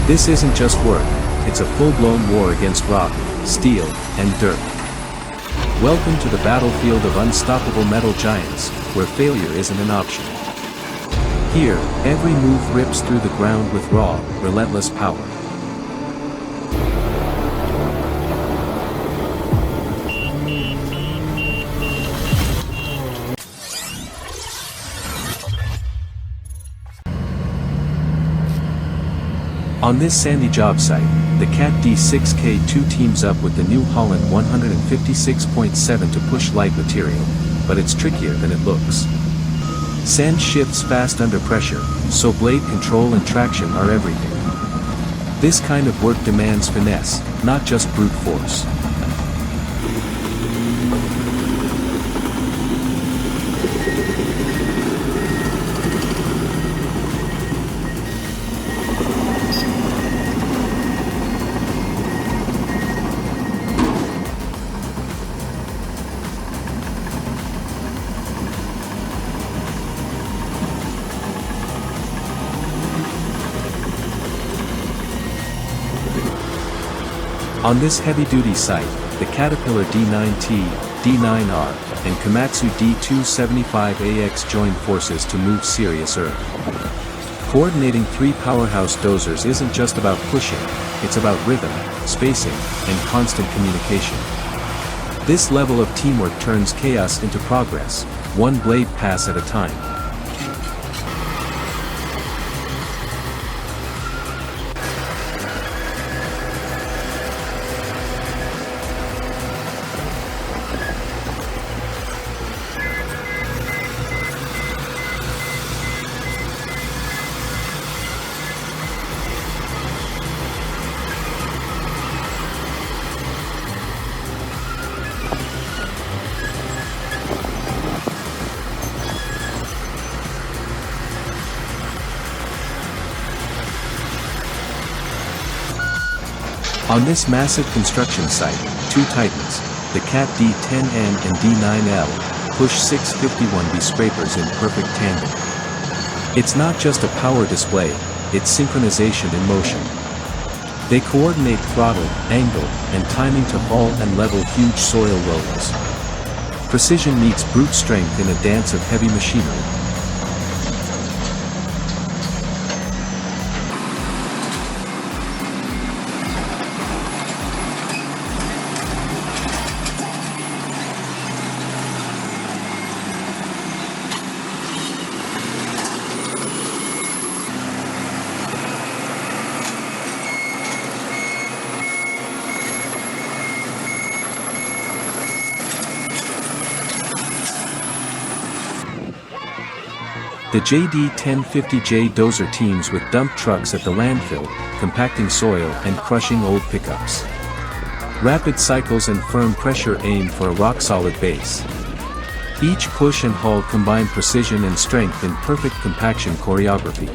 This isn't just work, it's a full-blown war against rock, steel, and dirt. Welcome to the battlefield of unstoppable metal giants, where failure isn't an option. Here, every move rips through the ground with raw, relentless power. On this sandy job site, the Cat D6K2 teams up with the New Holland 156.7 to push light material, but it's trickier than it looks. Sand shifts fast under pressure, so blade control and traction are everything. This kind of work demands finesse, not just brute force. On this heavy-duty site, the Caterpillar D9T, D9R, and Komatsu D275AX join forces to move serious earth. Coordinating three powerhouse dozers isn't just about pushing, it's about rhythm, spacing, and constant communication. This level of teamwork turns chaos into progress, one blade pass at a time. On this massive construction site, two titans, the Cat D10N and D9L, push 651B scrapers in perfect tandem. It's not just a power display, it's synchronization in motion. They coordinate throttle, angle, and timing to haul and level huge soil rollers. Precision meets brute strength in a dance of heavy machinery. The JD1050J dozer teams with dump trucks at the landfill, compacting soil and crushing old pickups. Rapid cycles and firm pressure aim for a rock-solid base. Each push and haul combine precision and strength in perfect compaction choreography.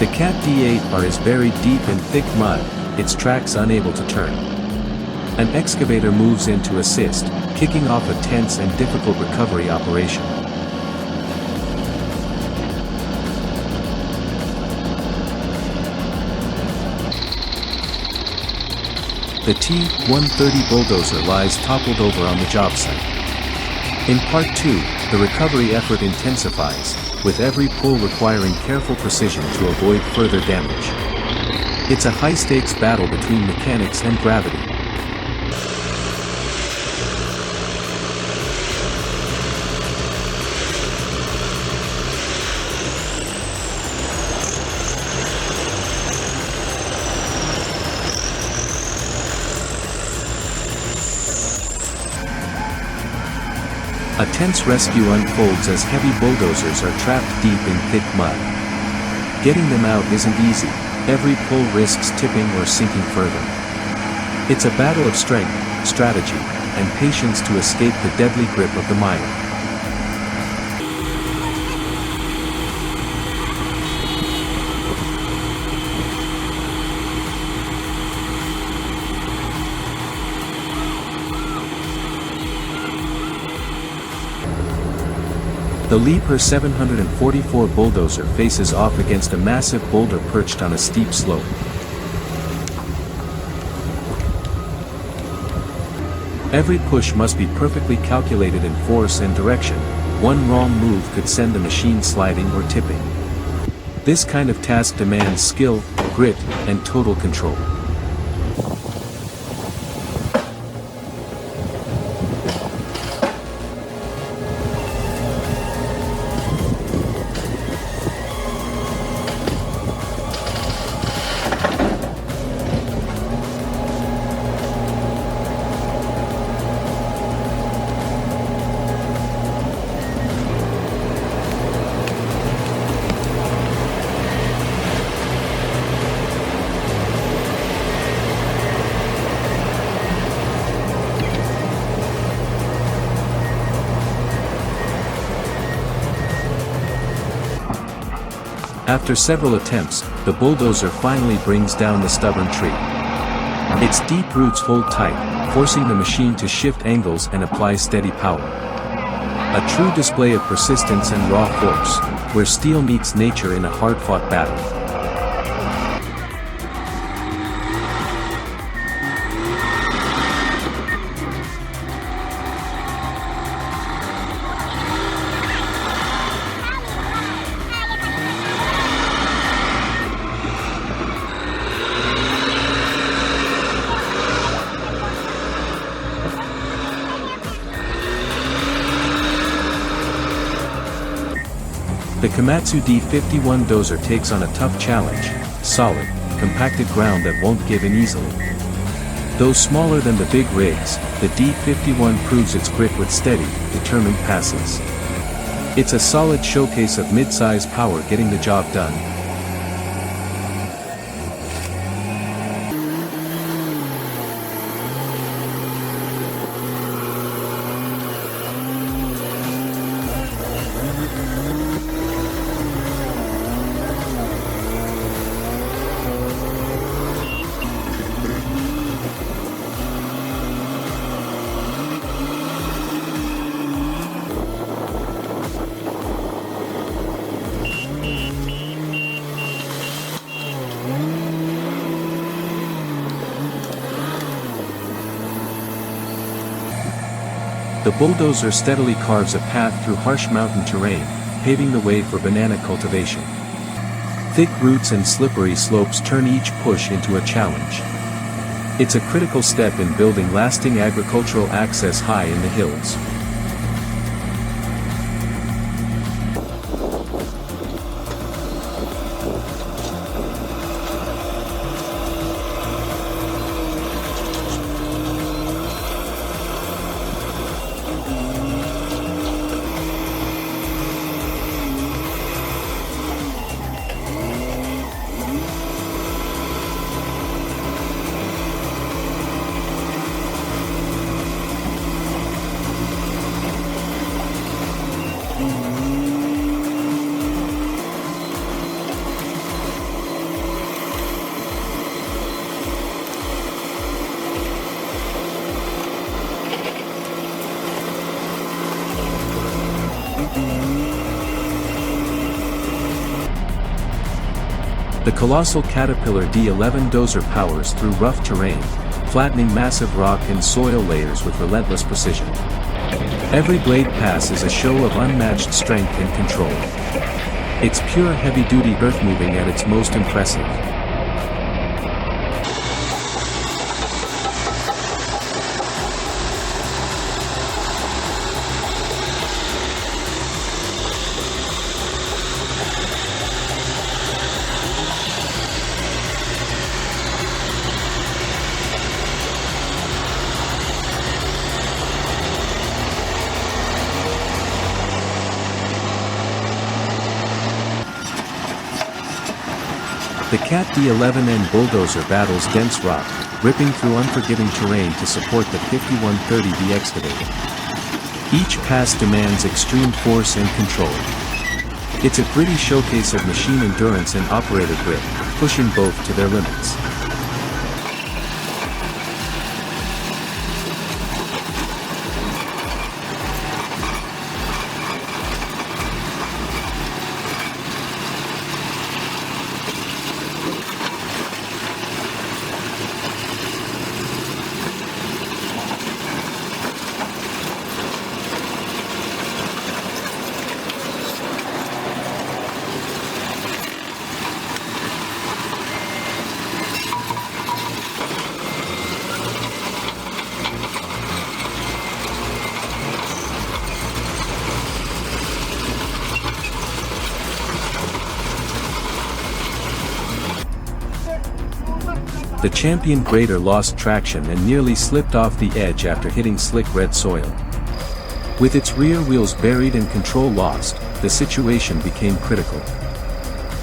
The Cat D8R is buried deep in thick mud, its tracks unable to turn. An excavator moves in to assist, kicking off a tense and difficult recovery operation. The T-130 Bulldozer lies toppled over on the job site. In Part 2, the recovery effort intensifies, with every pull requiring careful precision to avoid further damage. It's a high-stakes battle between mechanics and gravity. A tense rescue unfolds as heavy bulldozers are trapped deep in thick mud. Getting them out isn't easy, every pull risks tipping or sinking further. It's a battle of strength, strategy, and patience to escape the deadly grip of the mire. The Leaper 744 Bulldozer faces off against a massive boulder perched on a steep slope. Every push must be perfectly calculated in force and direction. One wrong move could send the machine sliding or tipping. This kind of task demands skill, grit, and total control. After several attempts, the bulldozer finally brings down the stubborn tree. Its deep roots hold tight, forcing the machine to shift angles and apply steady power. A true display of persistence and raw force, where steel meets nature in a hard-fought battle. The Komatsu D51 dozer takes on a tough challenge: solid, compacted ground that won't give in easily. Though smaller than the big rigs, the D51 proves its grip with steady, determined passes. It's a solid showcase of mid-size power getting the job done. The bulldozer steadily carves a path through harsh mountain terrain, paving the way for banana cultivation. Thick roots and slippery slopes turn each push into a challenge. It's a critical step in building lasting agricultural access high in the hills. The colossal Caterpillar D11 dozer powers through rough terrain, flattening massive rock and soil layers with relentless precision. Every blade pass is a show of unmatched strength and control. It's pure heavy-duty earth-moving at its most impressive. The Cat D11N Bulldozer battles dense rock, ripping through unforgiving terrain to support the 5130V excavator. Each pass demands extreme force and control. It's a gritty showcase of machine endurance and operator grit, pushing both to their limits. The champion grader lost traction and nearly slipped off the edge after hitting slick red soil. With its rear wheels buried and control lost, the situation became critical.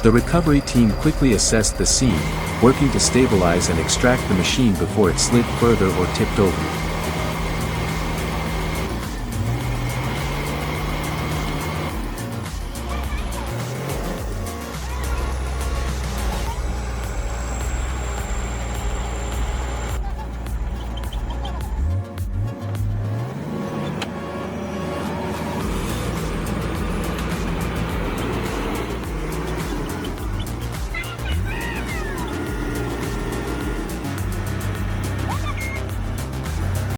The recovery team quickly assessed the scene, working to stabilize and extract the machine before it slid further or tipped over.